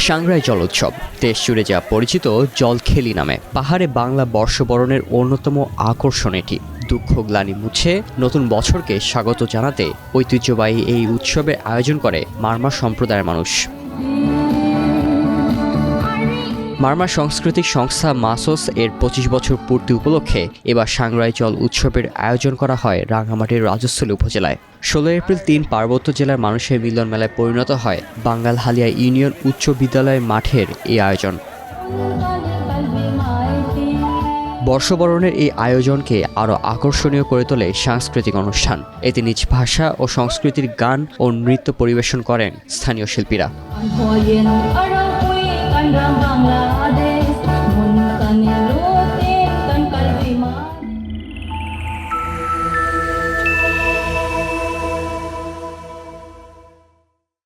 সাংগ্রাই জল উৎসব দেশ জুড়ে যা পরিচিত জলখেলি নামে। পাহাড়ে বাংলা বর্ষবরণের অন্যতম আকর্ষণ এটি। দুঃখ গ্লানি মুছে নতুন বছরকে স্বাগত জানাতে ঐতিহ্যবাহী এই উৎসবের আয়োজন করে মারমা সম্প্রদায়ের মানুষ। মারমা সাংস্কৃতিক সংস্থা মাসোস এর ২৫ বছর পূর্তি উপলক্ষে এবার সাংগ্রাই জল উৎসবের আয়োজন করা হয় রাঙামাটির রাজস্থলী উপজেলায়। ১৬ এপ্রিল ৩ পার্বত্য জেলার মানুষের মিলন মেলায় পরিণত হয় বাঙ্গালহালিয়া ইউনিয়ন উচ্চ বিদ্যালয় মাঠের এই আয়োজন। বর্ষবরণের এই আয়োজনকে আরও আকর্ষণীয় করে তোলে সাংস্কৃতিক অনুষ্ঠান। এতে নিজ ভাষা ও সংস্কৃতির গান ও নৃত্য পরিবেশন করেন স্থানীয় শিল্পীরা।